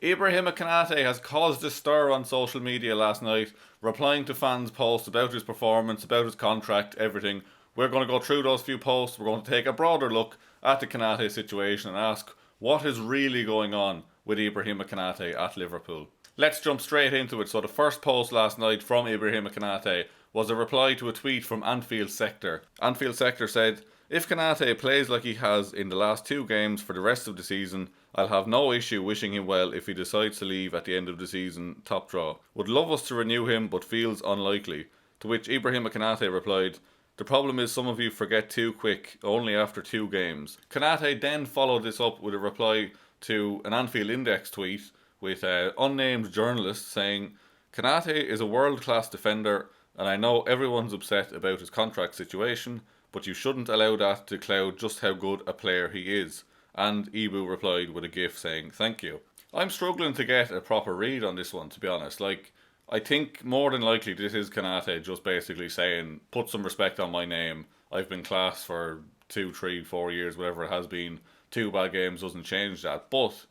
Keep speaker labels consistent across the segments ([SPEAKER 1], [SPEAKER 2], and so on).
[SPEAKER 1] Ibrahima Konate has caused a stir on social media last night, replying to fans' posts about his performance, about his contract, everything. We're going to go through those few posts. We're going to take a broader look at the Konate situation and ask what is really going on with Ibrahima Konate at Liverpool. Let's jump straight into it. So the first post last night from Ibrahima Konate was a reply to a tweet from Anfield Sector. Anfield Sector said, "If Konate plays like he has in the last two games for the rest of the season, I'll have no issue wishing him well if he decides to leave at the end of the season, top draw. Would love us to renew him but feels unlikely." To which Ibrahima Konate replied, "The problem is some of you forget too quick, only after two games." Konate then followed this up with a reply to an Anfield Index tweet with an unnamed journalist saying, "Konate is a world-class defender and I know everyone's upset about his contract situation, but you shouldn't allow that to cloud just how good a player he is." And Ibu replied with a gif saying, "Thank you." I'm struggling to get a proper read on this one, to be honest. I think more than likely this is Konate just basically saying, put some respect on my name. I've been class for 2, 3, 4 years, whatever it has been. Two bad games doesn't change that. But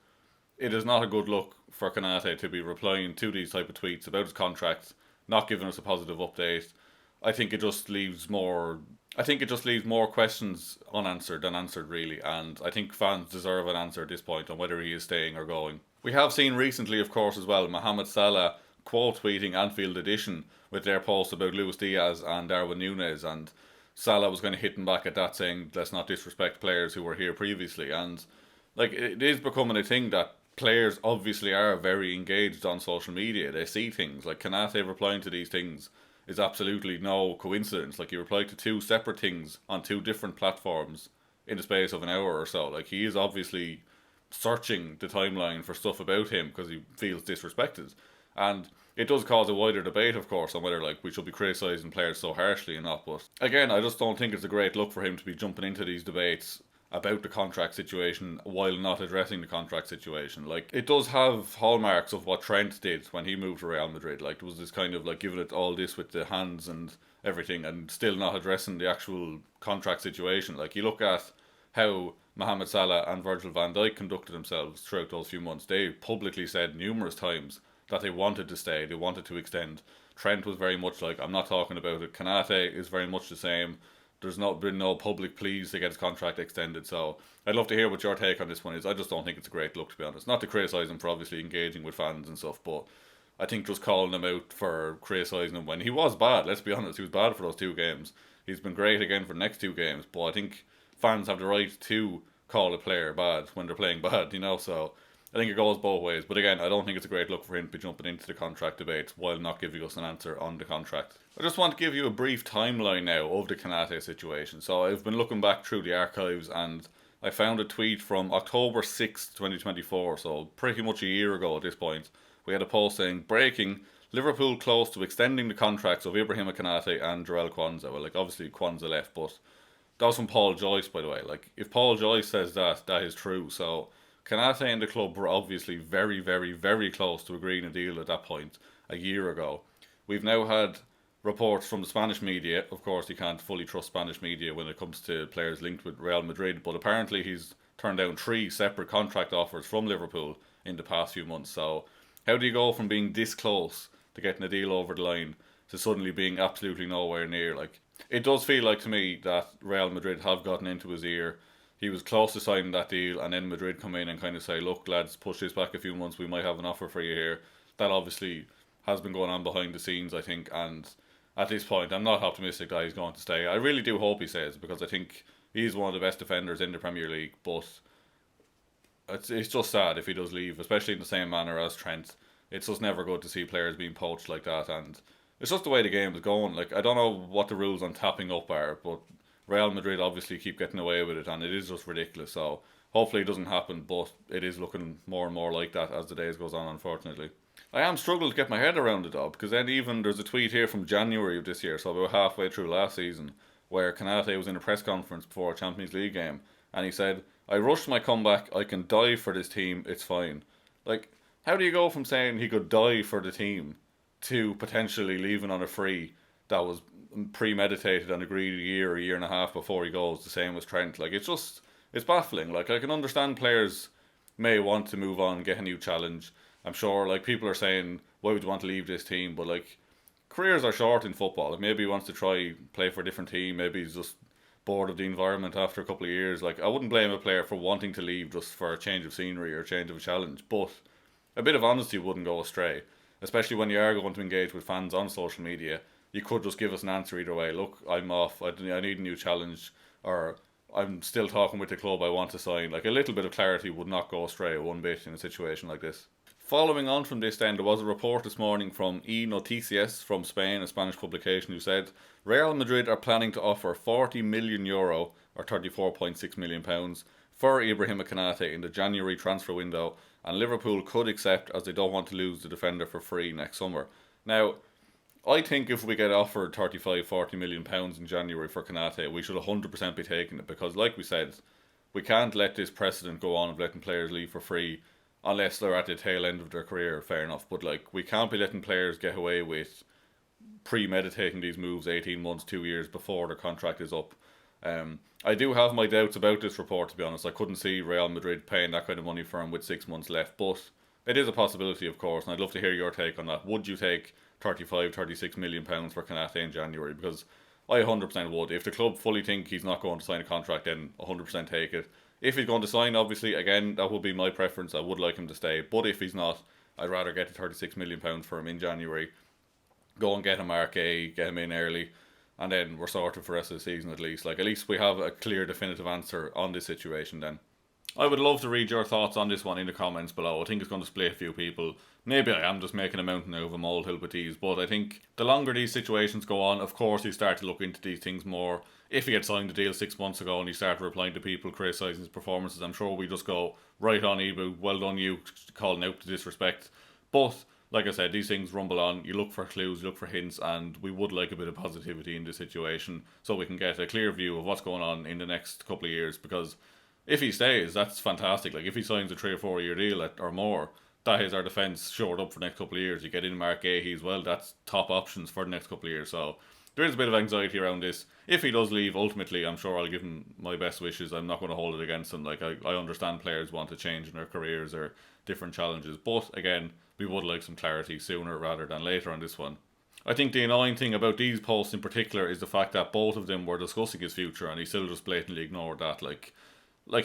[SPEAKER 1] it is not a good look for Konate to be replying to these type of tweets about his contract, not giving us a positive update. I think it just leaves more. I think it just leaves more questions unanswered than answered, really, and I think fans deserve an answer at this point on whether he is staying or going. We have seen recently, of course, as well, Mohamed Salah quote tweeting Anfield Edition with their post about Luis Diaz and Darwin Núñez, and Salah was kind of hitting back at that, saying let's not disrespect players who were here previously, and it is becoming a thing that players obviously are very engaged on social media. They see things like Konate replying to these things is absolutely no coincidence. Like, he replied to two separate things on two different platforms in the space of an hour or so. Like, he is obviously searching the timeline for stuff about him because he feels disrespected. And it does cause a wider debate, of course, on whether we should be criticising players so harshly or not. But again, I just don't think it's a great look for him to be jumping into these debates about the contract situation while not addressing the contract situation. It does have hallmarks of what Trent did when he moved to Real Madrid. There was this kind of giving it all this with the hands and everything and still not addressing the actual contract situation. You look at how Mohamed Salah and Virgil van Dijk conducted themselves throughout those few months. They publicly said numerous times that they wanted to stay, they wanted to extend. Trent was very much I'm not talking about it. Konate is very much the same. There's not been no public pleas to get his contract extended. So I'd love to hear what your take on this one is. I just don't think it's a great look, to be honest. Not to criticise him for obviously engaging with fans and stuff, but I think just calling him out for criticising him when he was bad. Let's be honest, he was bad for those two games. He's been great again for the next two games, but I think fans have the right to call a player bad when they're playing bad, so I think it goes both ways. But again, I don't think it's a great look for him to be jumping into the contract debate while not giving us an answer on the contract. I just want to give you a brief timeline now of the Konate situation. So I've been looking back through the archives and I found a tweet from October 6th, 2024, so pretty much a year ago at this point. We had a post saying, "Breaking, Liverpool close to extending the contracts of Ibrahima Konate and Jarell Quansah." Well, obviously Quansah left, but that was from Paul Joyce, by the way. If Paul Joyce says that, that is true. So Konate and the club were obviously very, very, very close to agreeing a deal at that point a year ago. We've now had reports from the Spanish media. Of course, you can't fully trust Spanish media when it comes to players linked with Real Madrid, but apparently he's turned down 3 separate contract offers from Liverpool in the past few months. So how do you go from being this close to getting a deal over the line to suddenly being absolutely nowhere near? It does feel like to me that Real Madrid have gotten into his ear. He was close to signing that deal, and then Madrid come in and kind of say, "Look, lads, push this back a few months. We might have an offer for you here." That obviously has been going on behind the scenes, I think. And at this point, I'm not optimistic that he's going to stay. I really do hope he stays because I think he's one of the best defenders in the Premier League. But it's just sad if he does leave, especially in the same manner as Trent. It's just never good to see players being poached like that, and it's just the way the game is going. I don't know what the rules on tapping up are, but Real Madrid obviously keep getting away with it, and it is just ridiculous. So hopefully it doesn't happen, but it is looking more and more like that as the days goes on, unfortunately. I am struggling to get my head around it though, because then even there's a tweet here from January of this year, so about halfway through last season, where Konate was in a press conference before a Champions League game, and he said, "I rushed my comeback, I can die for this team, it's fine." How do you go from saying he could die for the team to potentially leaving on a free that was premeditated and agreed a year and a half before he goes, the same as Trent? It's baffling. I can understand players may want to move on, get a new challenge. I'm sure like people are saying, why would you want to leave this team? But like careers are short in football. Like maybe he wants to try play for a different team. Maybe he's just bored of the environment after a couple of years. Like I wouldn't blame a player for wanting to leave just for a change of scenery or a change of a challenge. But a bit of honesty wouldn't go astray, especially when you are going to engage with fans on social media. You could just give us an answer either way. Look, I'm off. I need a new challenge, or I'm still talking with the club. I want to sign. Like a little bit of clarity would not go astray one bit in a situation like this. Following on from this, then, there was a report this morning from E-Noticias from Spain, a Spanish publication, who said Real Madrid are planning to offer €40 million, or £34.6 million, for Ibrahima Konate in the January transfer window, and Liverpool could accept as they don't want to lose the defender for free next summer. Now, I think if we get offered 35, 40 million pounds in January for Konate, we should 100% be taking it because, like we said, we can't let this precedent go on of letting players leave for free unless they're at the tail end of their career, fair enough. But like we can't be letting players get away with premeditating these moves 18 months, 2 years before their contract is up. I do have my doubts about this report, to be honest. I couldn't see Real Madrid paying that kind of money for him with 6 months left, but it is a possibility, of course, and I'd love to hear your take on that. Would you take 35, 36 million pounds for Konate in January? Because I 100% would. If the club fully think he's not going to sign a contract, then 100% take it. If he's going to sign, obviously, again, that would be my preference. I would like him to stay. But if he's not, I'd rather get the 36 million pounds for him in January. Go and get a Mark A, get him in early, and then we're sorted for the rest of the season at least. Like, at least we have a clear, definitive answer on this situation then. I would love to read your thoughts on this one in the comments below. I think it's going to split a few people. Maybe I am just making a mountain out of a molehill with these, but I think the longer these situations go on, of course you start to look into these things more. If he had signed the deal 6 months ago and he started replying to people criticising his performances, I'm sure we just go, right on Ibu, well done you, calling out to disrespect. But, like I said, these things rumble on. You look for clues, you look for hints, and we would like a bit of positivity in this situation so we can get a clear view of what's going on in the next couple of years, because if he stays, that's fantastic. Like if he signs a 3 or 4 year deal or more, that is our defence shored up for the next couple of years. You get in Mark Gahey as well, that's top options for the next couple of years. So there is a bit of anxiety around this. If he does leave, ultimately, I'm sure I'll give him my best wishes. I'm not going to hold it against him. Like I understand players want to change in their careers or different challenges. But again, we would like some clarity sooner rather than later on this one. I think the annoying thing about these posts in particular is the fact that both of them were discussing his future and he still just blatantly ignored that. Like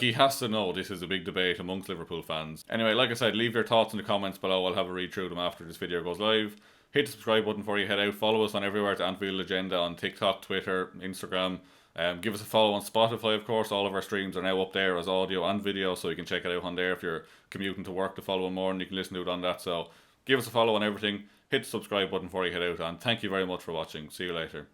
[SPEAKER 1] he has to know this is a big debate amongst Liverpool fans. Anyway, like I said, leave your thoughts in the comments below. I'll have a read through them after this video goes live. Hit the subscribe button before you head out. Follow us on everywhere at Anfield Agenda on TikTok, Twitter, Instagram. Give us a follow on Spotify, of course. All of our streams are now up there as audio and video, so you can check it out on there if you're commuting to work to follow more, and you can listen to it on that. So give us a follow on everything. Hit the subscribe button before you head out, and thank you very much for watching. See you later.